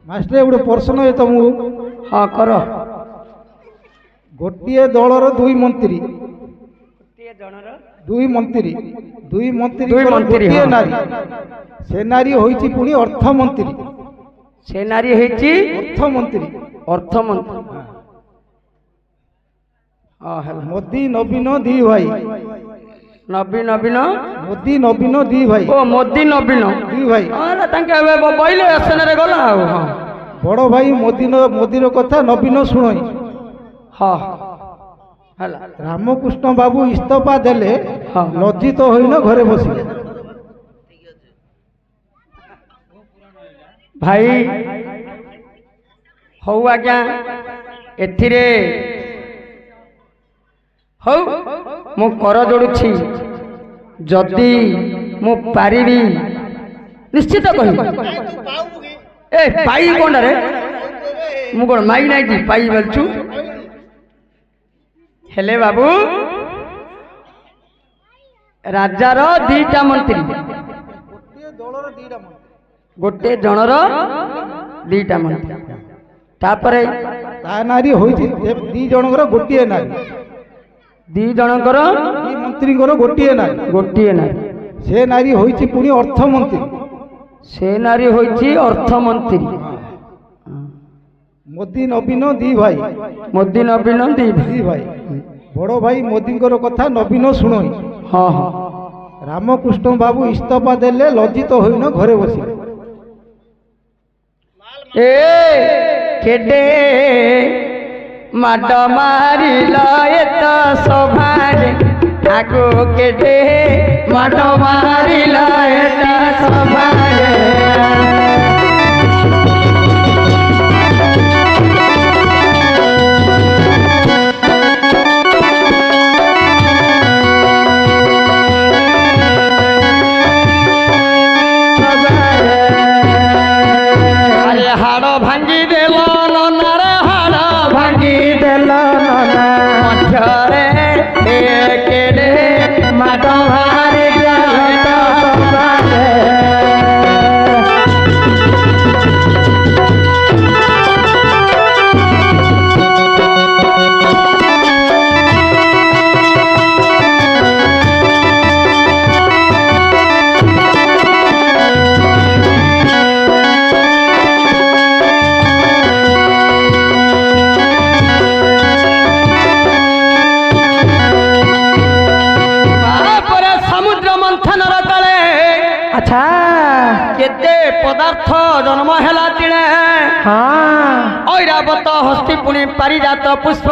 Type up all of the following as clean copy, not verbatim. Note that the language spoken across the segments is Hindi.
मास्टर गोटे प्रश्न है तुमको। हाँ कर। गोटे दलर दुई मंत्री दुई मंत्री दुई मंत्री, गोटे हाँ। नारी से नारी होइछि पुणी अर्थमंत्री। से नारी हेची अर्थमंत्री अर्थमंत्री। हाँ है मोदी नवीन दी भाई। नवीन नवीन मोदी नवीन दी भाई। ओ मोदी नवीन दी भाई। हाँ तांके बइले आसନରେ गला ଆଉ। हाँ बड़ भाई मोदीर कथा नवीन शुणई। हाँ हला रामकृष्ण बाबू इस्तीफा देले हाँ। लज्जित होइनो घरे बसिले। भाई हौ आज्ञा एथिरे हौ मु कर जोड़ुछि जदि मु पारिबी निश्चित कहि। ए पाई कोन रे मु कोन माई नाही कि पाई बोलछु। हेले बाबू राजार दीटा मंत्री गोटे जनर दीटा मंत्री तापरे ता नारी होइछि दी जनकर गोटिए नारी। दी जनकर दी मंत्रीଙ୍କର गोटिए नारी। गोटिए नारी से नारी होइछि पुणी अर्थमंत्री। से नारी होइछि अर्थमंत्री। मोदी नवीन दी भाई। मोदी नवीन दी दी भाई बड़ भाई मोदीଙ୍କର କଥା नवीन शुणई। हाँ हाँ रामकृष्ण बाबू इस्तीफा देले लज्जित होइनो घरे बसिले। ए केडे माड मारिल एत सभारे आगो केडे माड मारिल एत सभारे। पदार्थ जन्म हेला तिणे हाँ ऐरावत हस्ती पुणी पारिजात पुष्प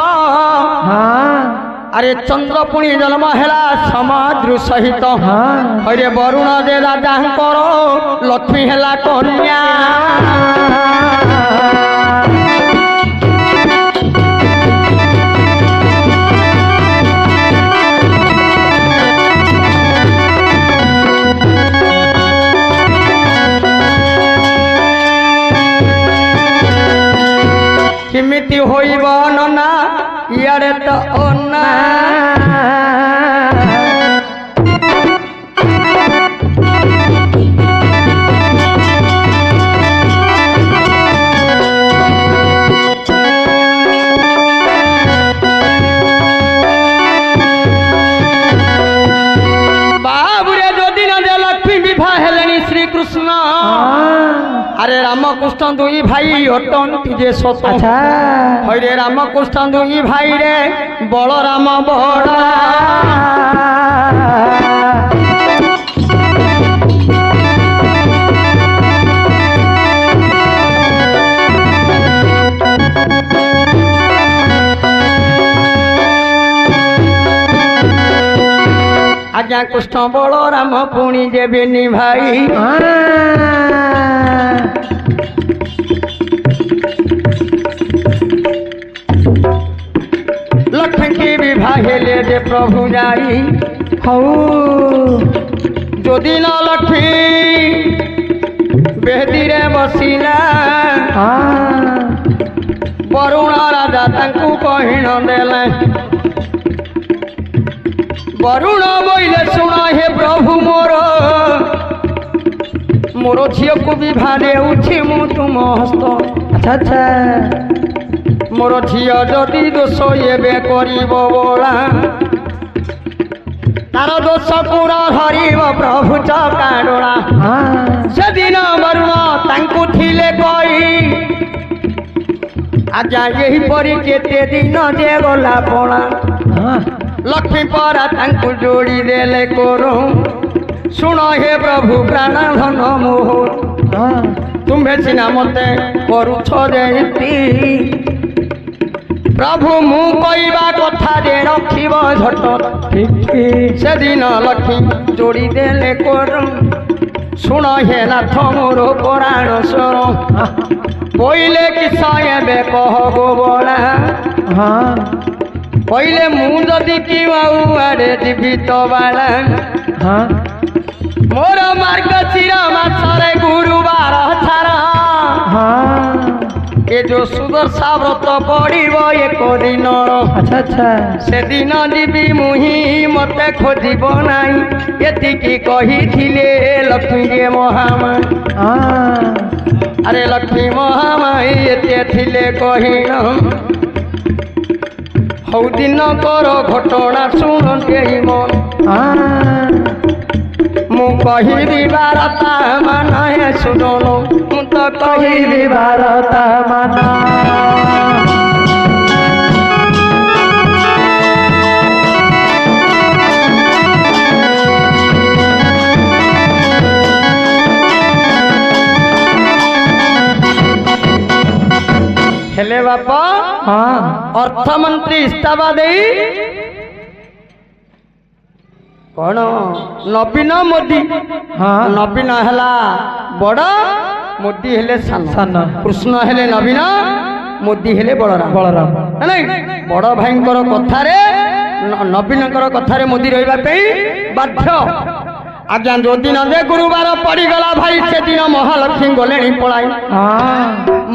हाँ अरे चंद्र पुणी जन्म हेला समाद्रु सहित हाँ अरे वरुण जे राजा लक्ष्मी हेला कन्या। किमिति होइब नना इयारे तो ओना बाबुरे जो दिन लक्ष्मी विवाह हेलेनी श्री कृष्ण अरे रामकृष्ण दुई भाई अटंती जे सत हरे रामकृष्ण दुई भाई रे बलराम बड़ा आज्ञा कृष्ण बलराम पुणी जेबेनी भाई लक्ष्मी की विवाह ले दे प्रभु जाई हौ जो दिन लक्ष्मी बेदी रे बसिला वरुण राजा तांकु कहिण देले वरुण बोले सुना हे प्रभु मोर मोर झील को विवाह देउछि मु तुम हस्त अच्छा अच्छा मोर झील जदि दोष एबे करिब बोला तार दोष पूरा धरिब प्रभु चकाडोला से दिन वरुण तांकु थिले कही आजा यही परी केते दिन जे गला पड़ा लक्ष्मी परा तांकु जोड़ी देले करो शुण हे प्रभु प्राण धन मोह तुम्हें सिना मते करुछ जेती प्रभु मु कहवा कथा जे रखिब झट से दिन लक्ष्मी जोड़ी देले करो शुण हे नाथ मोर पुराण स्वर पहिले किस एबे कह गो बोला पहिले मु जदि कि आड़े जीवी तो बाला मोर मार्गशीर मासरे गुरुवार छारा ये जो सुदर्शा व्रत पड़ब एक दिन अच्छा अच्छा से दिन जीवी मुही मते खोजब नाई एतिकी कही लक्ष्मी जे महामाई अरे लक्ष्मी महामाई एते थिले कहिन हौ दिन कर घटना शुण मन मु कही बारता मान शुणु मु तो कही भारता माना हेले बापा अर्थमंत्री इस्ताफा दे कौन नवीन मोदी नवीन है बड़ मोदी हेले सान कृष्ण हेले नवीन मोदी हेले बलराम नहीं बड़ भाई कथारे नवीन कथारे मोदी रही बाध्य आज्ञा जो दिन जे गुरुवार पड़गला भाई से दिन महालक्ष्मी गले पलाई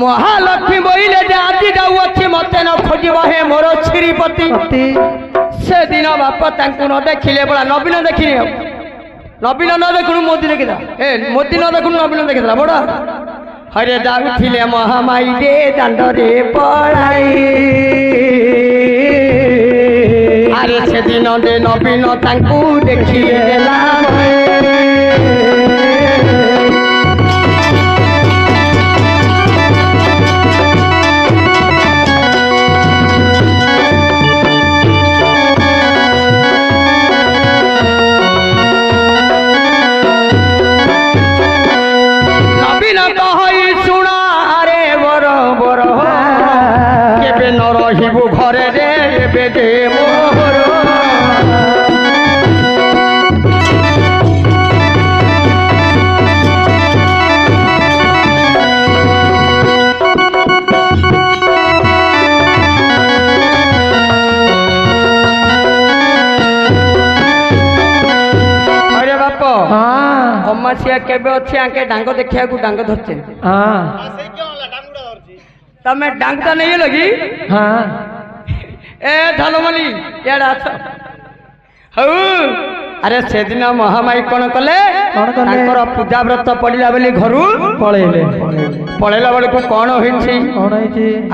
महालक्ष्मी बोले जे आज जाऊ अच्छी मत न खोजब हे मोर श्रीपति से दिन बाप न देखिले बड़ा नवीन देखी नवीन न देखु मोदी देखा ए मोदी न देखु नवीन देखा बड़ा हरे जाऊले महामाई रे दांड रे पड़ाई अरे से दिन दे नवीन तांकु देखी देला नवीन कहि सुना अरे बर बर केबे न रहिबु घरे रे एबे दे मोर अमासिया केबे अच्छे आके डांग देखिया को डांग धरचे तमे डांग तो नहीं लगी ए धलमली याडा हऊ अरे से दिन महामाई कौन कले पूजा व्रत पड़ा बोली घर पलैला बेल को कौन होइछि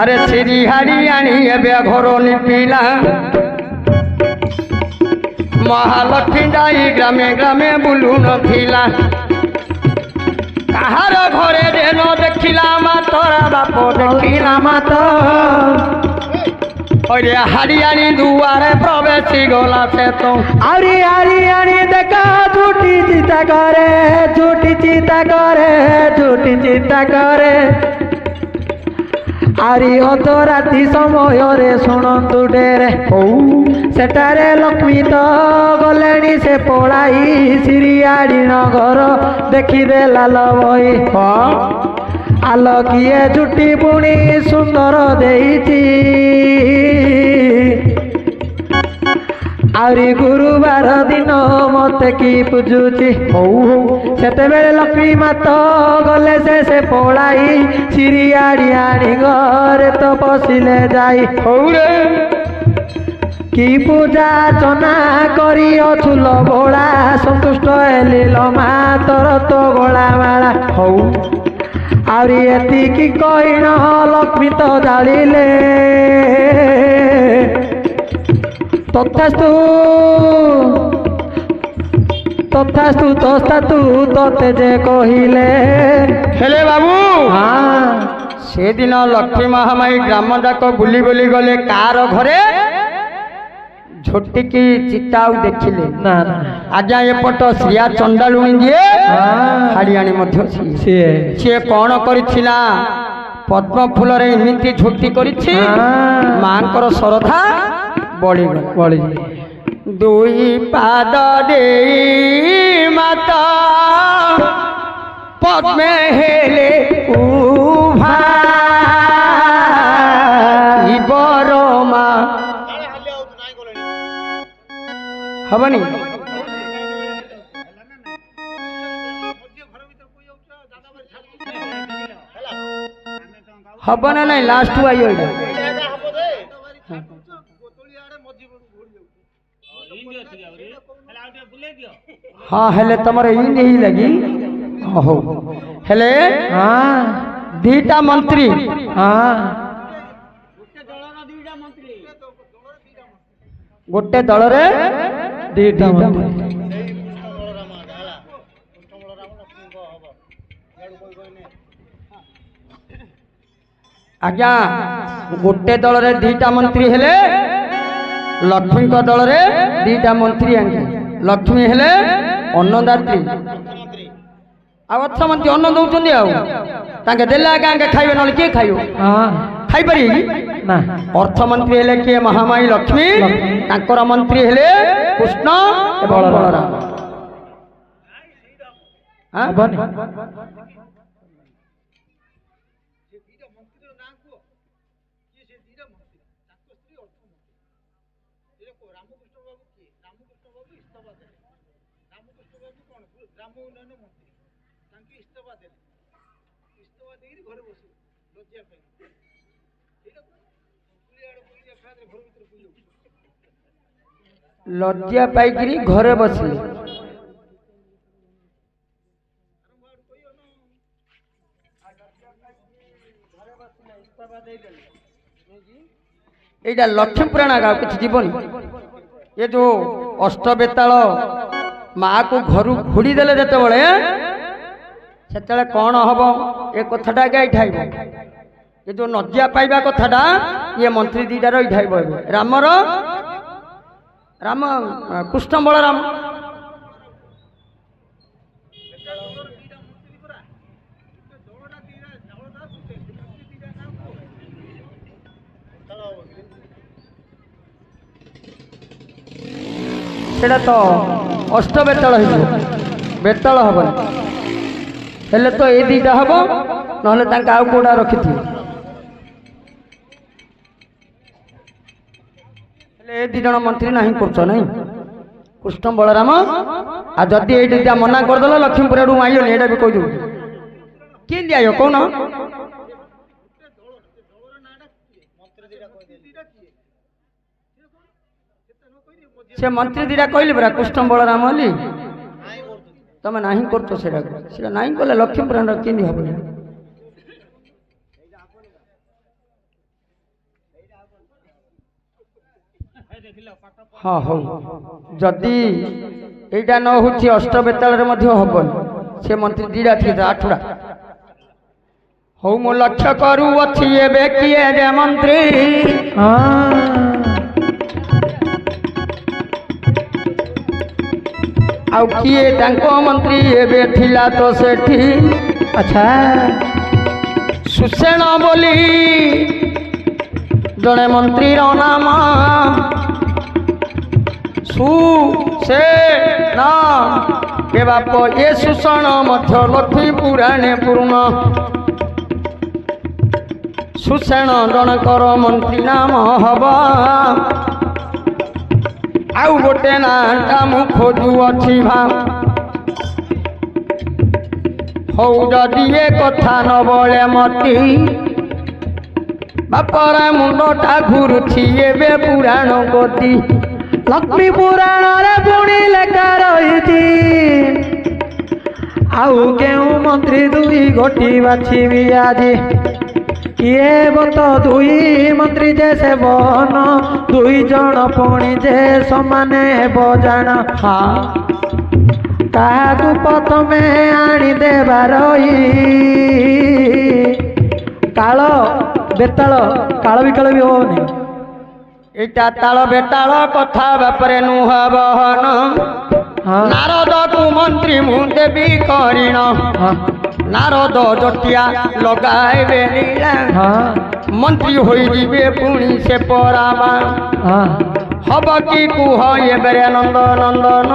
अरे सिरी हाड़ी आनी एबे घर निपिला महालक्ष्मी जाई ग्रामे ग्रामे बुलू नथिला कहार घरे जे न देखिला मातरा बाप देखिला मात अरे हरियाणी दुआरे प्रवेश गला से तो अरे हरियाणी देखा झूठी चिंता करे झूठी चिंता करे झूठी चिंता करे आरी अध राति समय रे शुणु डेरे सेटारे लक्ष्मी तो गले से पड़ाई सिरियाड़ी नगर देखीदेला लई आल किए झुटी पुणी सुंदर देइछि आरी गुरुवार दिन मत की पूजुची सेते बेले लक्ष्मी मात गले से पड़ाई सिरियाड़ी आनी घरे तो पशिले जाई কি পূজা চনা করি অছুল ভোলা সন্তুষ্ট হেলিল মা তোর তো গোলা মালা হଉ আউরি এতিকি কইন লক্ষ্মী তো জালিলে তথাস্তু তথাস্তু তস্তাতু তোতে যে কহিলে হেলে বাবু হ্যাঁ সেদিন লক্ষ্মী মহামায়ী গ্রাম যাক বুলি বুলি গলে কার ঘরে ঝୋଟିକି ଚିତା ଆଉ ଦେଖିଲେ ନା ନା ଆଜ୍ଞା ଏପଟ ଶ୍ରିୟା ଚଣ୍ଡାଳୁଣୀ ଯିଏ ହାଡ଼ିଆଣୀ ମଧ୍ୟ ସିଏ କ'ଣ କରିଛି ନା ପଦ୍ମ ଫୁଲରେ ଏମିତି ଝୋଟି କରିଛି ମାଙ୍କର ଶ୍ରଦ୍ଧା ବଳିଗଲା ଦୁଇ ପାଦ ଦେଇ ମାତା ପଦ୍ମେ ହେଲେ ଉଭା ବରମା ହବନି ହବ ନା ନାଇଁ ଲାଷ୍ଟ ଆଇବ ଏଇଟା ହଁ ହେଲେ ତମର ଇନ୍ତି ହେଇ ଲାଗି ହଉ ହେଲେ ଦିଟା ମନ୍ତ୍ରୀ ଗୋଟେ ଦଳରେ ଦିଟା ଆଜ୍ଞା ଗୋଟେ ଦଳରେ ଦିଟା ମନ୍ତ୍ରୀ ହେଲେ ଲକ୍ଷ୍ମୀଙ୍କ ଦଳରେ ଦିଟା ମନ୍ତ୍ରୀ ଆଜ୍ଞା ଲକ୍ଷ୍ମୀ ହେଲେ ଅନ୍ନଦାତ୍ରୀ ଆଉ ଅର୍ଥମନ୍ତ୍ରୀ ଅନ୍ନ ଦଉଛନ୍ତି ଆଉ ତାଙ୍କେ ଦେଲେ ଆଜ୍ଞା ଆଜ୍ଞା ଖାଇବେ ନହେଲେ କିଏ ଖାଇବ ଖାଇପାରିବେ କି ନା ଅର୍ଥମନ୍ତ୍ରୀ ହେଲେ କିଏ ମହାମାୟୀ ଲକ୍ଷ୍ମୀ ତାଙ୍କର ମନ୍ତ୍ରୀ ହେଲେ କୃଷ୍ଣ ଏବଂ ବଳରାମ ଲଜ୍ଜା ପାଇକିରି ଘରେ ବସିଲେ এইটা লক্ষ্মী পুরাণ আগে কিছু জীবনী এ যে অষ্টবেতাল মা কু ঘরু ঘুড়ি দেলে যেতবে সেতবে কণ হব এ কথাটা আগে এইঠাইব এ যে লজ্জা পাইবা কথাটা ইয়ে মন্ত্রী দুইটার এইঠাইব রামর রাম কৃষ্ণ বলরাম সেটা তো অষ্ট বেতাল হইব বেতাল হব হেলে তো এই দুইটা হব নহলে তাকে আউ কোটা রখিথি হেলে এই দুই জন মন্ত্রী ନାହିଁ করছ নাই কৃষ্ণ বলরাম আর যদি এই দুইটা মনা করদেল লক্ষ্মীপুর এডু আইনি এটা বি কই দেব কেমতি আইব কৌন से मंत्री दीटा कहली परा कृष्ण बलराम हली तुम ना कर सेटा ना कले लक्ष्मी पुराण केमी हम हाँ हो जदि यहीटा न हो अष्टबेताल हम से मंत्री दीटा थी आठुड़ा हौ मु लक्ष्य करू अच्छी एबे किए जे मंत्री आउ किए तांको मंत्री एबे थिला तो सेठी अच्छा सुसेन बोली जड़े मंत्री रो नाम सुसेन के बाप ये सुषण मध्य लक्ष्मी पुराणे पूर्ण सुसेन जनकर मंत्री नाम हवा आउ गोटे नाटा मु खोजु अच्छी भाव हौ जदि ए कथा न बले मती ବାପରା ମୁଣ୍ଡଟା ଘୁରୁଛି ଏବେ ପୁରାଣ ଗତି ଲକ୍ଷ୍ମୀ ପୁରାଣରେ ପୁଣି ଲେଖା ରହିଛି ଆଉ କେଉଁ ମନ୍ତ୍ରୀ ଦୁଇ ଗୋଟି ବାଛିବି ଆଜି କିଏ ବତ ଦୁଇ ମନ୍ତ୍ରୀ ଯେ ସେବନ ଦୁଇ ଜଣ ପୁଣି ଯେ ସମାନେ ହେବ ଜାଣ କାହାକୁ ପ୍ରଥମେ ଆଣିଦେବାର କାଳ ବେତାଳ କାଳ ବିକାଳ ବି ହବନି ଏଇଟା ତାଳ ବେତାଳ କଥା ବାପରେ ନୁହ ବହନ ନାରଦକୁ ମନ୍ତ୍ରୀ ମୁଁ ଦେବି କରିଣ ନାରଦ ଜଟିଆ ଲଗାଇବେ ନୀଳା ମନ୍ତ୍ରୀ ହୋଇଯିବେ ପୁଣି ସେ ପରାମା ହବ କି କୁହ ଏବେ ନନ୍ଦ ନନ୍ଦନ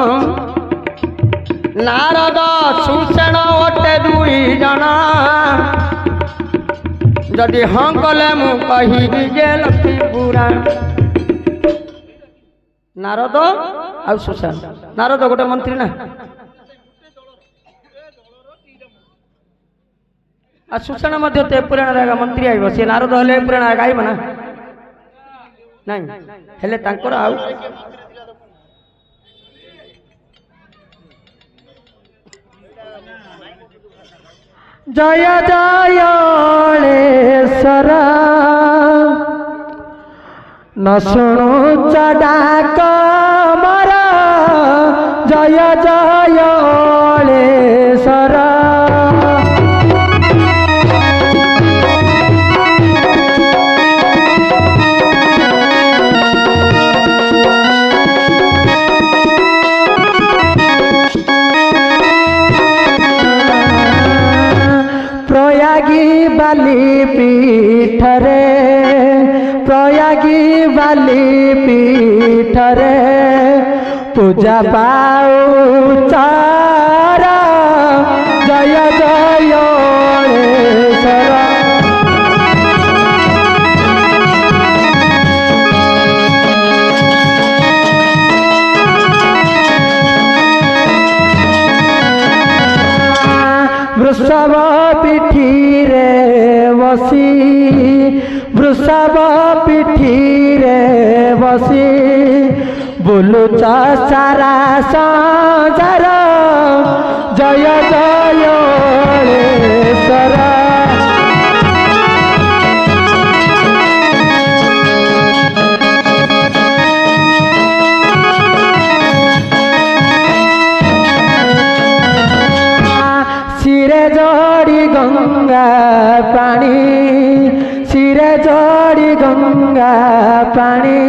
ନାରଦ ସୁଷେଣ ଅଟେ ଦୁଇ ଜଣ ଯଦି ହଁ କଲେ ମୁଁ କହିବି ଯେ ଲକ୍ଷ୍ମୀ ପୁରାଣ ନାରଦ ଆଉ ସୁଷେଣ ନାରଦ ଗୋଟେ ମନ୍ତ୍ରୀ ନା ଆଉ ସୁଷେଣ ମଧ୍ୟ ତ ପୁରାଣରେ ମନ୍ତ୍ରୀ ଆଇବ ସେ ନାରଦ ହେଲେ ପୁରାଣ ଗାଇବ ନା ନାଇଁ ହେଲେ ତାଙ୍କର ଆଉ ଜୟ ଜୟଳେଶ୍ୱର ନ ଶୁଣୁଛ ଡାକ ମୋର ଜୟ ଜୟଳେଶ୍ୱର ବାଲି ପୀଠରେ ପ୍ରୟାଗୀ ବାଲି ପୀଠରେ ପୂଜା ପାଉଚାର ଜୟ ଜୟଳେଶ୍ୱର ବୃଷଭ ପିଠିରେ ବସି ବୃଷଭ ପିଠିରେ ବସି ବୁଲୁଛ ସାରା ସଂସାର ଜୟ ଜୟଳେଶ୍ୱର ଶିରେ ଯୋଡ଼ି ଗଙ୍ଗା ପାଣି ଶିରେ ଯୋଡ଼ି ଗଙ୍ଗା ପାଣି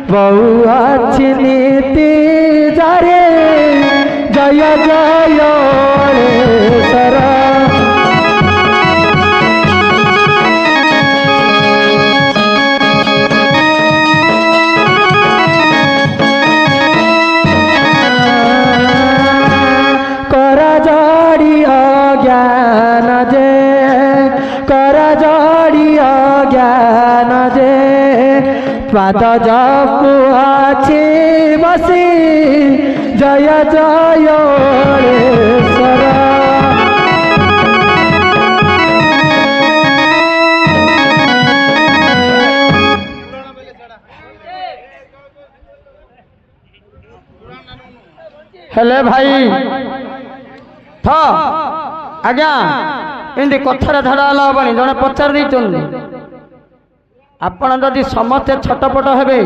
ବହୁ ଅଛି ନୀତି ଜରେ ଜୟ ଜୟଳେଶ୍ୱର ପାଦ ଜପୁ ଅଛି ବସି ଜୟ ଜୟଳେଶ୍ୱର ହେଲେ ଭାଇ ଥ ଆଜ୍ଞା ଏମିତି କଥାରେ ଧାଡ଼ା ହେଲା ହବନି ଜଣେ ପଚାରି ଦେଇଛନ୍ତି ଆପଣ ଯଦି ସମସ୍ତେ ଛଟପଟ ହେବେ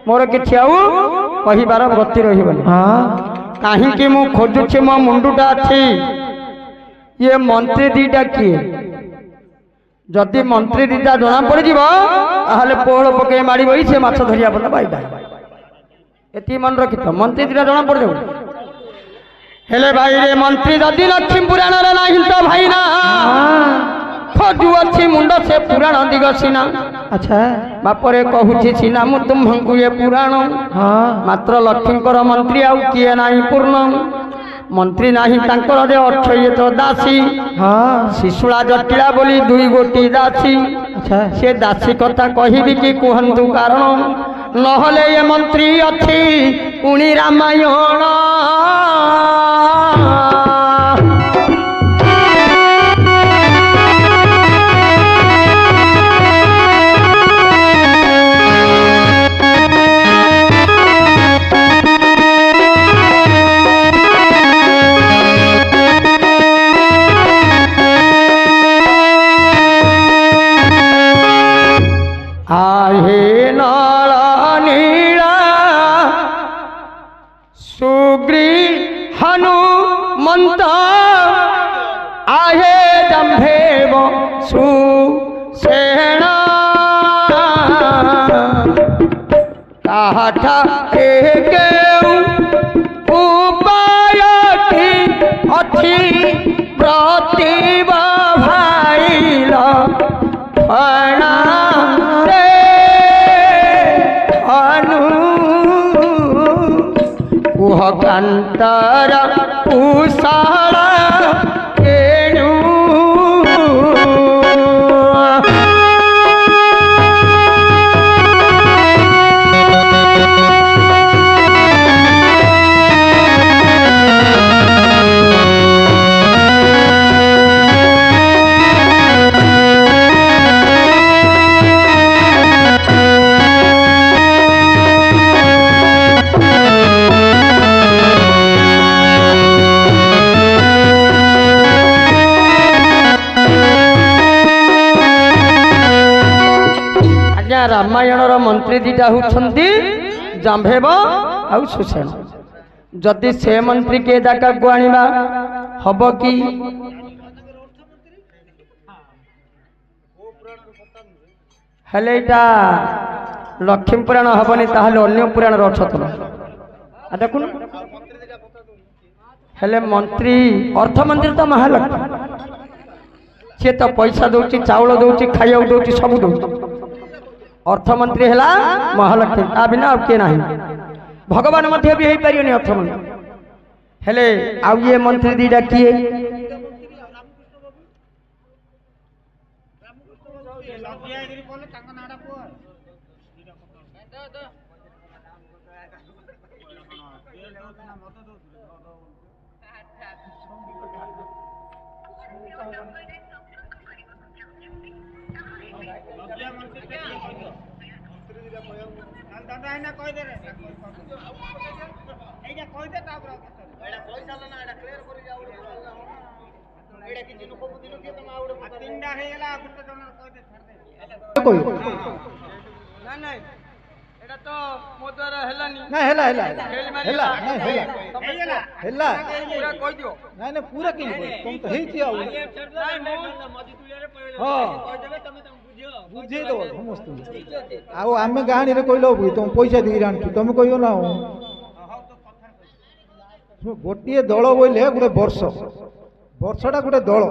ମୋର କିଛି ଆଉ କହିବାର ଗତି ରହିବନି କାହିଁକି ମୁଁ ଖୋଜୁଛି ମୋ ମୁଣ୍ଡଟା ଅଛି ଇଏ ମନ୍ତ୍ରୀ ଦିଟା କିଏ ଯଦି ମନ୍ତ୍ରୀ ଦିଟା ଜଣା ପଡ଼ିଯିବ ତାହେଲେ ପୋହଳ ପକେଇ ମାଡ଼ିବ ସେ ମାଛ ଧରିବା ପର୍ଯ୍ୟନ୍ତ ପାଇବ ଏତିକି ମନେ ରଖିଥ ମନ୍ତ୍ରୀ ଦିଟା ଜଣା ପଡ଼ିଯାଉ ହେଲେ ଭାଇ ରେ ମନ୍ତ୍ରୀ ଯଦି ଲକ୍ଷ୍ମୀ ପୁରାଣରେ ନାହିଁ ତ ଭାଇ ନା ଖୋଜୁ ଅଛି ମୁଣ୍ଡ ସେ ପୁରାଣ ଦିଗ ସିନା ଆଚ୍ଛା ବାପରେ କହୁଛି ସିନା ମୁଁ ତୁମ୍ଭଙ୍କୁ ଏ ପୁରାଣ ମାତ୍ର ଲକ୍ଷ୍ମୀଙ୍କର ମନ୍ତ୍ରୀ ଆଉ କିଏ ନାହିଁ ପୂର୍ଣ୍ଣ ମନ୍ତ୍ରୀ ନାହିଁ ତାଙ୍କର ଯେ ଅକ୍ଷୟ ତ ଦାସୀ ଶିଶୁଳା ଜଟିଳା ବୋଲି ଦୁଇ ଗୋଟି ଦାସୀ ସେ ଦାସୀ କଥା କହିବି କି କୁହନ୍ତୁ କାରଣ ନହେଲେ ଏ ମନ୍ତ୍ରୀ ଅଛି ପୁଣି ରାମାୟଣ ଜମ୍ଭେବ ସୁଷେଣ କାହାଠାରେ କେଉଁ ଉପାୟ କି ଅଛି ପ୍ରତିଭା ଭାଇଲ ଫଣାରେ ଅନୁ କୁହ କାନ୍ତର କୁଶଳ କେଣୁ ରାମାୟଣର ମନ୍ତ୍ରୀ ଦିଟା ହେଉଛନ୍ତି ଜାମ୍ଭେବ ଆଉ ସୁଷେଣ। ଯଦି ସେ ମନ୍ତ୍ରୀ କେ ଜାଗାକୁ ଆଣିବା ହବ କି? ହେଲେ ଏଇଟା ଲକ୍ଷ୍ମୀ ପୁରାଣ ହବନି, ତାହେଲେ ଅନ୍ୟ ପୁରାଣର ଅଛ ତ ଦେଖୁନ। ହେଲେ ମନ୍ତ୍ରୀ ଅର୍ଥମନ୍ତ୍ରୀ ତ ମହାଲକ୍ଷ୍ମୀ, ସିଏ ତ ପଇସା ଦଉଛି, ଚାଉଳ ଦଉଛି, ଖାଇବାକୁ ଦଉଛି, ସବୁ ଦଉଛି। ଅର୍ଥମନ୍ତ୍ରୀ ହେଲା ମହାଲକ୍ଷ୍ମୀ, ତା ବିନା ଆଉ କିଏ ନାହିଁ। ଭଗବାନ ମଧ୍ୟ ବି ହେଇପାରିବନି ଅର୍ଥମନ୍ତ୍ରୀ। ହେଲେ ଆଉ ଇଏ ମନ୍ତ୍ରୀ ଦିଟା କିଏ? आम गाँव कहल तुम पैसा दी आनु तुम कह ना गोटे दल बोले गोटे वर्षटा गोटे दल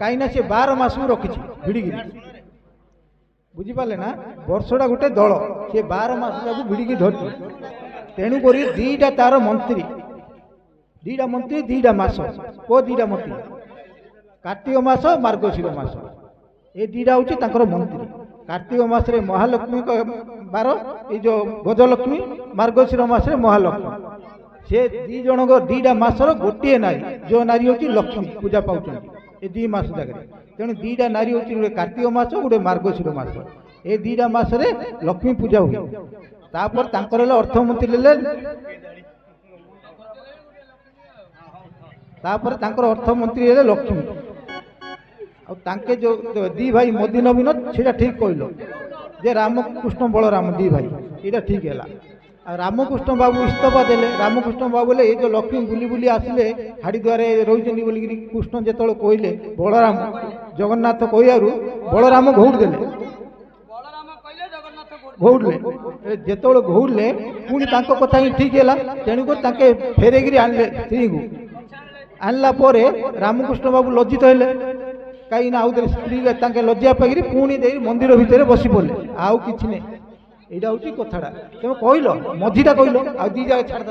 कहीं सी 12 मास रखी भिड़िकी बुझिपारे ना वर्षटा गोटे दल सी 12 मास भिड़िकी धरती तेणुक दीटा तार मंत्री दीटा मास को दीटा मंत्री कार्तिक मास मार्गशीर मास ये दीटा हूँ मंत्री। कार्तिक मास महालक्ष्मी बार ये जो गजलक्ष्मी मार्गशीर मास महालक्ष्मी से दी जन दीटा मासर गोटे नारी जो नारी हूँ लक्ष्मी पूजा पाँच ये 2 मास जगह तेणु दीटा नारी हूँ गोटे कार्तिक मास गोटे मार्गशीर मास ये दीटा मासरे लक्ष्मी पूजा हुए। तापर तांकर अर्थमंत्री अर्थमंत्री लक्ष्मी आके जो 2 भाई मोदी नवीन से ठीक कहल जे रामकृष्ण बलराम 2 भाई ये ठीक है। रामकृष्ण बाबू इस्तफा देले रामकृष्ण बाबू बोले ये जो लक्ष्मी बुली बुली आसिले हाड़ीद्वार रही बोल कृष्ण जो कहले बलराम जगन्नाथ कहू बलराम घौड़ देले घौड़ले जो घौड़ले पुणी कथा ही ठीक है तेणुक फेरेक आनले स्त्री को आनला रामकृष्ण बाबू लज्जित हेले कहीं स्त्री लज्जा पाई पुणी दे मंदिर भितर बसी पड़े आउ कि नहीं यहाँ हूँ कथाटा तुम कहल मझीटा कहल आ 2 जगह छाड़